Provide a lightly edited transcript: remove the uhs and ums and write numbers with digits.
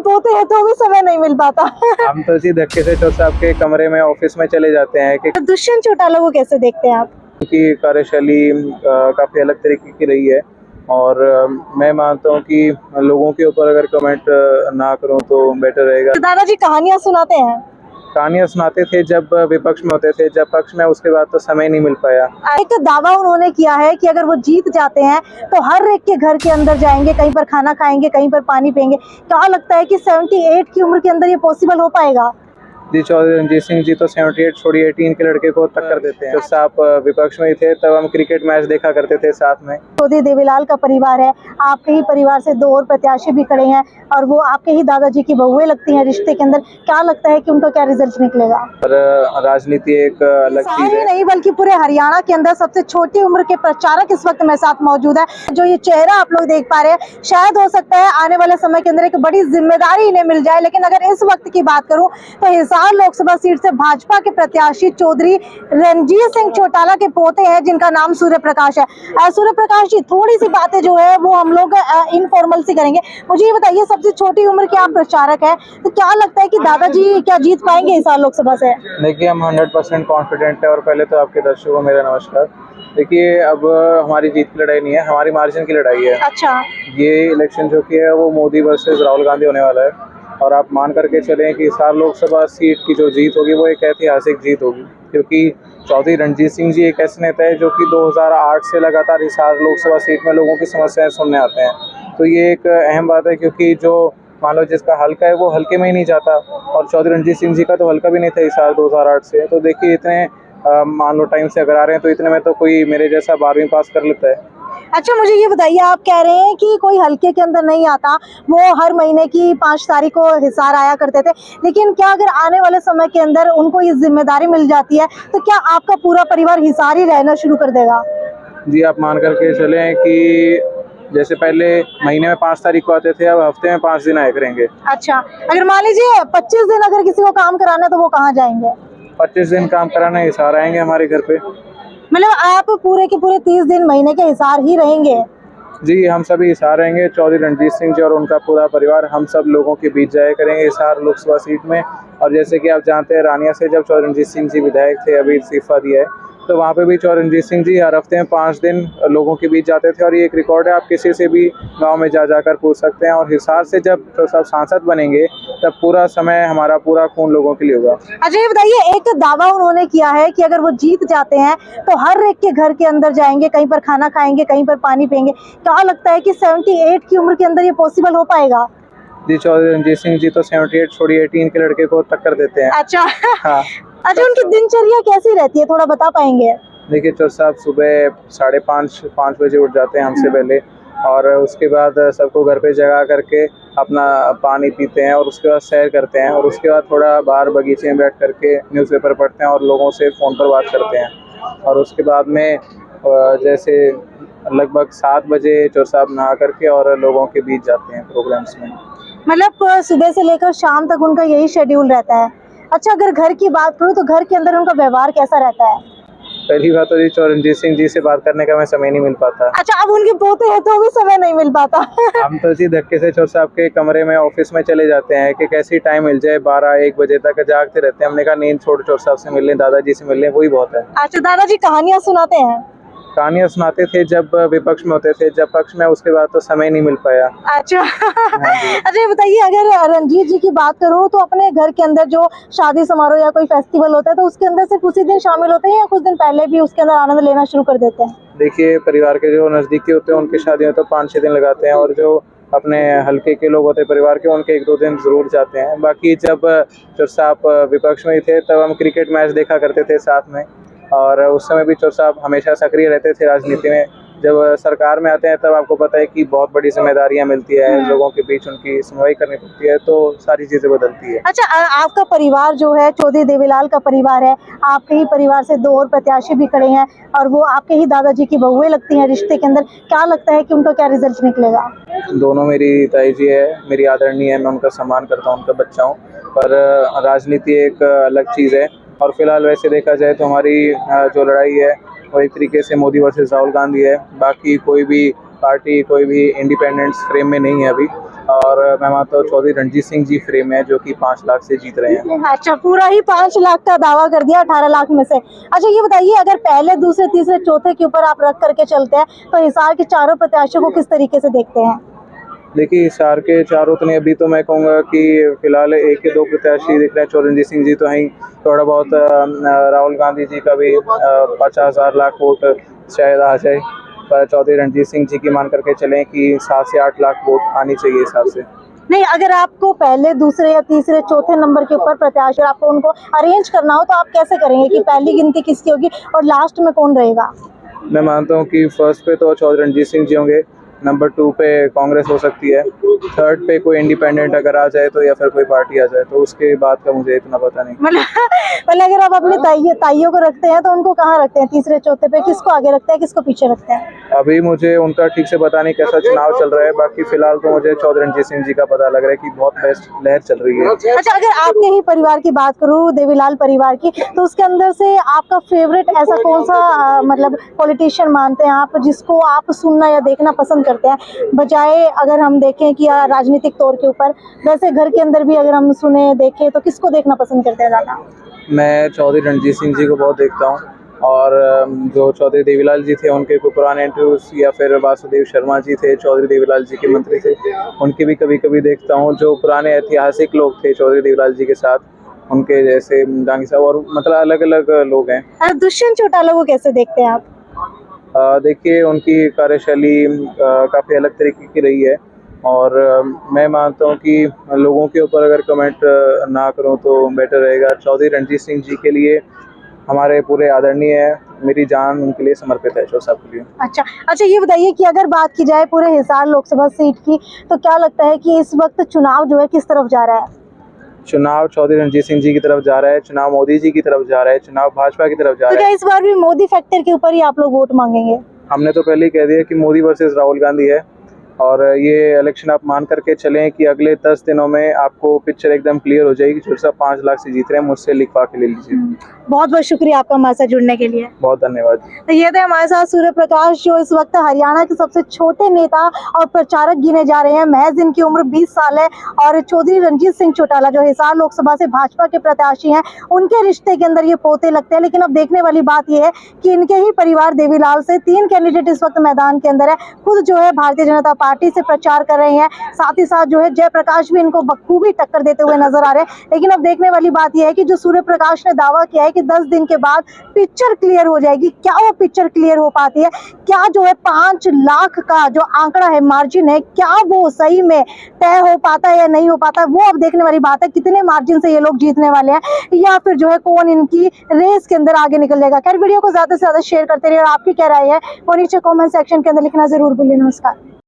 पोते हैं तो भी समय नहीं मिल पाता। हम तो इसी धक्के से चौर साहब के कमरे में ऑफिस में चले जाते हैं कि दुष्यंत चौटाला को कैसे देखते हैं आप? उनकी कार्यशैली काफ़ी अलग तरीके की रही है और मैं मानता हूँ कि लोगों के ऊपर अगर कमेंट ना करूँ तो बेटर रहेगा। दादाजी कहानियां सुनाते हैं? कहानियाँ सुनाते थे जब विपक्ष में होते थे, जब पक्ष में उसके बाद तो समय नहीं मिल पाया। एक दावा उन्होंने किया है कि अगर वो जीत जाते हैं तो हर एक के घर के अंदर जाएंगे, कहीं पर खाना खाएंगे, कहीं पर पानी पिएंगे। क्या लगता है कि 78 की उम्र के अंदर ये पॉसिबल हो पाएगा? जी, चौधरी रणजीत सिंह जी तो 78 छोड़िए 18 के लड़के को टक्कर देते हैं। जब आप विपक्ष में ही थे तब हम क्रिकेट मैच देखा करते थे साथ में। चौधरी देवीलाल का परिवार है, आपके ही परिवार से 2 और प्रत्याशी भी खड़े हैं और वो आपके ही दादाजी की बहुएं लगती हैं रिश्ते के अंदर। क्या लगता है कि उनका क्या रिजल्ट निकलेगा? पर राजनीति एक अलग चीज है। नहीं बल्कि पूरे हरियाणा के अंदर सबसे छोटी उम्र के प्रचारक इस वक्त मेरे साथ मौजूद है। जो ये चेहरा आप लोग देख पा रहे हैं, शायद हो सकता है आने वाले समय के अंदर एक बड़ी जिम्मेदारी इन्हें मिल जाए, लेकिन अगर इस वक्त की बात करूं तो हिसार लोकसभा सीट से भाजपा के प्रत्याशी चौधरी रणजीत सिंह चौटाला के पोते हैं जिनका नाम सूर्य प्रकाश है। सूर्य प्रकाश जी, थोड़ी सी बातें जो है वो हम लोग इनफॉर्मल सी करेंगे। मुझे ये बताइए, सबसे छोटी उम्र के आप प्रचारक है, तो क्या लगता है कि दादाजी क्या जीत पाएंगे हिसार लोकसभा से? देखिए, हम 100% कॉन्फिडेंट है। और पहले तो आपके दर्शकों को मेरा नमस्कार। देखिए, अब हमारी जीत की लड़ाई नहीं है, हमारी मार्जिन की लड़ाई है। अच्छा, ये इलेक्शन जो कि है वो मोदी वर्सेस राहुल गांधी होने वाला है और आप मान करके चलें कि हिसार लोकसभा सीट की जो जीत होगी वो एक ऐतिहासिक जीत होगी, क्योंकि चौधरी रणजीत सिंह जी एक ऐसे नेता है जो कि 2008 से लगातार हिसार लोकसभा सीट में लोगों की समस्याएं सुनने आते हैं। तो ये एक अहम बात है, क्योंकि जो मान लो जिसका हल्का है वो हल्के में ही नहीं जाता, और चौधरी रणजीत सिंह जी का तो हल्का भी नहीं था हिसार 2008 से। तो देखिए, इतने मान लो टाइम से अगर आ रहे हैं तो इतने में तो कोई मेरे जैसा 12वीं पास कर लेता है। अच्छा, मुझे ये बताइए, आप कह रहे हैं कि कोई हल्के के अंदर नहीं आता, वो हर महीने की 5 तारीख को हिसार आया करते थे, लेकिन क्या अगर आने वाले समय के अंदर उनको ये जिम्मेदारी मिल जाती है तो क्या आपका पूरा परिवार हिसार ही रहना शुरू कर देगा? जी, आप मान करके चलें कि जैसे पहले महीने में 5 तारीख को आते थे, अब हफ्ते में 5 दिन आया करेंगे। अच्छा, अगर मान लीजिए 25 दिन अगर किसी को काम कराना है तो वो कहाँ जाएंगे? 25 दिन काम कराना हिसार आएंगे हमारे घर पे। मतलब आप पूरे के पूरे 30 दिन महीने के हिसार ही रहेंगे? जी, हम सभी हिसार रहेंगे। चौधरी रणजीत सिंह जी और उनका पूरा परिवार, हम सब लोगों के बीच जाया करेंगे हिसार लोकसभा सीट में। और जैसे कि आप जानते हैं, रानिया से जब चौधरी रणजीत सिंह जी विधायक थे, अभी इस्तीफा दिया है, तो वहाँ पे भी चौधरी रणजीत सिंह जी हर हफ्ते में 5 दिन लोगों के बीच जाते थे। और ये एक रिकॉर्ड है, आप किसी से भी गांव में जाकर पूछ सकते हैं। और हिसार से जब सब सांसद बनेंगे तब पूरा समय हमारा पूरा खून लोगों के लिए होगा। अच्छा, ये बताइए, एक दावा उन्होंने किया है कि अगर वो जीत जाते हैं तो हर एक के घर के अंदर जाएंगे, कहीं पर खाना खाएंगे, कहीं पर पानी पिएंगे। क्या लगता है कि 78 की उम्र के अंदर ये पॉसिबल हो पाएगा? जी, चौधरी रणजीत सिंह जी तो 78 छोड़िए 18 के लड़के को टक्कर देते हैं। अच्छा। हाँ। अच्छा, उनकी दिनचर्या कैसी रहती है, थोड़ा बता पाएंगे? देखिए, चौर साहब सुबह 5:30 बजे उठ जाते हैं हमसे पहले, और उसके बाद सबको घर पे जगा करके अपना पानी पीते हैं और उसके बाद सैर करते हैं, और उसके बाद थोड़ा बाहर बगीचे में बैठ करके न्यूज़पेपर पढ़ते हैं और लोगों से फ़ोन पर बात करते हैं। और उसके बाद में जैसे लगभग 7 बजे चौर साहब नहा करके और लोगों के बीच जाते हैं प्रोग्राम्स में। मतलब सुबह से लेकर शाम तक उनका यही शेड्यूल रहता है। अच्छा, अगर घर की बात करूँ तो घर के अंदर उनका व्यवहार कैसा रहता है? पहली बात तो जी, चौधरी रणजीत सिंह जी से बात करने का मैं समय नहीं मिल पाता। अच्छा, अब उनके पोते हैं तो भी समय नहीं मिल पाता। हम तो इसी धक्के से चौर साहब के कमरे में ऑफिस में चले जाते हैं कि कैसी टाइम मिल जाए, 12-1 बजे तक जागते रहते हैं। हमने कहा नींद छोड़, चौर साहब से मिल लें, दादाजी से मिल लें, वही बहुत है। अच्छा, दादाजी कहानियां सुनाते हैं? कहानियाँ सुनाते थे जब विपक्ष में होते थे, जब पक्ष में उसके बाद तो समय नहीं मिल पाया। अच्छा। हाँ जी। अच्छा, ये बताइए, अगर रणजीत जी की बात करूँ तो अपने घर के अंदर जो शादी समारोह या कोई फेस्टिवल होता है तो उसके अंदर सिर्फ उसी दिन शामिल होते हैं या कुछ दिन पहले भी उसके अंदर आनंद लेना शुरू कर देते हैं? देखिए, परिवार के जो नज़दीकी होते हैं उनकी शादियों तो 5-6 दिन लगाते हैं, और जो अपने हल्के के लोग होते हैं परिवार के, उनके 1-2 दिन ज़रूर जाते हैं। बाकी जब चौर साहब विपक्ष में ही थे तब हम क्रिकेट मैच देखा करते थे साथ में, और उस समय भी चौर साहब हमेशा सक्रिय रहते थे राजनीति में। जब सरकार में आते हैं तब आपको पता है कि बहुत बड़ी जिम्मेदारियां मिलती है, लोगों के बीच उनकी सुनवाई करनी पड़ती है, तो सारी चीज़ें बदलती है। अच्छा, आपका परिवार जो है चौधरी देवीलाल का परिवार है, आपके ही परिवार से 2 और प्रत्याशी भी खड़े हैं और वो आपके ही दादाजी की बहुएं लगती हैं रिश्ते के अंदर। क्या लगता है कि उनका क्या रिजल्ट निकलेगा? दोनों मेरी ताई जी है, मेरी आदरणीय है, मैं उनका सम्मान करता हूँ, उनका बच्चा हूँ। पर राजनीति एक अलग चीज़ है, और फिलहाल वैसे देखा जाए तो हमारी जो लड़ाई है वो एक तरीके से मोदी वर्सेस राहुल गांधी है। बाकी कोई भी पार्टी, कोई भी इंडिपेंडेंस फ्रेम में नहीं है अभी। और मैं मानता हूँ चौधरी रणजीत सिंह जी फ्रेम है जो कि 5 लाख से जीत रहे हैं। अच्छा, पूरा ही 5 लाख का दावा कर दिया 18 लाख में से। अच्छा, ये बताइए, अगर पहले, दूसरे, तीसरे, चौथे के ऊपर आप रख करके चलते हैं तो हिसार के चारों प्रत्याशियों को किस तरीके से देखते हैं? देखिए हिसार के चारों तो नहीं, अभी तो मैं कहूँगा कि फिलहाल एक या दो प्रत्याशी दिख रहे हैं। चौधरी रणजीत सिंह जी तो हैं, थोड़ा बहुत राहुल गांधी जी का भी 50,000 लाख वोट शायद आ जाए, पर चौधरी रणजीत सिंह जी की मान करके चलें कि 7 से 8 लाख वोट आनी चाहिए हिसार से। नहीं, अगर आपको पहले, दूसरे या तीसरे, चौथे नंबर के ऊपर प्रत्याशी, आपको उनको अरेंज करना हो तो आप कैसे करेंगे कि पहली गिनती किसकी होगी और लास्ट में कौन रहेगा? मैं मानता हूँ कि फर्स्ट पे तो चौधरी रणजीत सिंह जी होंगे, नंबर 2 पे कांग्रेस हो सकती है, थर्ड पे कोई इंडिपेंडेंट अगर आ जाए तो, या फिर कोई पार्टी आ जाए तो, उसके बाद का मुझे इतना पता नहीं। मतलब अगर आप अपने ताइयों को रखते हैं तो उनको कहाँ रखते हैं? तीसरे, चौथे पे किसको आगे रखते हैं, किसको पीछे रखते हैं? अभी मुझे उनका ठीक से पता नहीं कैसा चुनाव चल रहा है, बाकी फिलहाल तो मुझे चौधरी रणजीत सिंह जी का पता लग रहा है कि बहुत बेस्ट लहर चल रही है। अच्छा, अगर आपके ही परिवार की बात करूँ, देवीलाल परिवार की, तो उसके अंदर से आपका फेवरेट ऐसा कौन सा मतलब पॉलिटिशियन मानते हैं आप, जिसको आप सुनना या देखना पसंद करते हैं, बजाय अगर हम देखें कि राजनीतिक तौर के ऊपर, वैसे घर के अंदर भी अगर हम सुने देखें तो किसको देखना पसंद करते हैं ज़्यादा? मैं चौधरी रणजीत सिंह जी को बहुत देखता हूँ, और जो चौधरी देवीलाल जी थे उनके कोई पुराने इंटरव्यूज, या फिर वासुदेव शर्मा जी थे चौधरी देवीलाल जी के मंत्री थे, उनके भी कभी कभी देखता हूँ। जो पुराने ऐतिहासिक लोग थे चौधरी देवीलाल जी के साथ, उनके जैसे डांगी साहब, और मतलब अलग अलग लोग हैं। दुष्यंत चौटाला को कैसे देखते हैं आप? देखिए उनकी कार्यशैली काफ़ी अलग तरीके की रही है, और मैं मानता हूँ कि लोगों के ऊपर अगर कमेंट ना करूँ तो बेटर रहेगा। चौधरी रणजीत सिंह जी के लिए हमारे पूरे आदरणीय है, मेरी जान उनके लिए समर्पित है, साहब के लिए। अच्छा, ये बताइए कि अगर बात की जाए पूरे हिसार लोकसभा सीट की, तो क्या लगता है कि इस वक्त चुनाव जो है किस तरफ जा रहा है? चुनाव चौधरी रणजीत सिंह जी की तरफ जा रहा है, चुनाव मोदी जी की तरफ जा रहा है, चुनाव भाजपा की तरफ जा तो रहा क्या है। इस बार भी मोदी फैक्टर के ऊपर ही आप लोग वोट मांगेंगे? हमने तो पहले ही कह दिया कि मोदी वर्सेस राहुल गांधी है, और ये इलेक्शन आप मान करके चलें कि अगले 10 दिनों में आपको पिक्चर एकदम क्लियर हो जाएगी। जो सब 5 लाख से जीत रहे हैं, मुझसे लिखवा के ले लीजिए। बहुत बहुत शुक्रिया आपका हमारे साथ जुड़ने के लिए। बहुत धन्यवाद। तो ये थे हमारे साथ सूर्य प्रकाश, जो इस वक्त हरियाणा के सबसे छोटे नेता और प्रचारक गिने जा रहे हैं। महज इनकी उम्र 20 साल है, और चौधरी रणजीत सिंह चौटाला जो हिसार लोकसभा से भाजपा के प्रत्याशी हैं, उनके रिश्ते के अंदर ये पोते लगते हैं। लेकिन अब देखने वाली बात यह है कि इनके ही परिवार देवीलाल से 3 कैंडिडेट इस वक्त मैदान के अंदर है। खुद जो है भारतीय जनता पार्टी से प्रचार कर रहे हैं, साथ ही साथ जो है जयप्रकाश भी इनको बखूबी टक्कर देते हुए नजर आ रहे हैं। लेकिन अब देखने वाली बात यह है कि जो सूर्य प्रकाश ने दावा किया है कि 10 दिन के बाद पिक्चर क्लियर हो जाएगी, क्या वो पिक्चर क्लियर हो पाती है? क्या जो है 5 लाख का जो आंकड़ा है, मार्जिन है, क्या वो सही में तय हो पाता है या नहीं हो पाता, वो अब देखने वाली बात है। कितने मार्जिन से ये लोग जीतने वाले हैं, या फिर जो है कौन इनकी रेस के अंदर आगे निकल जाएगा। खैर, वीडियो को ज्यादा से ज्यादा शेयर करते रहिए, और आपकी क्या राय है वो नीचे कॉमेंट सेक्शन के अंदर लिखना जरूर भूलिए। नमस्कार।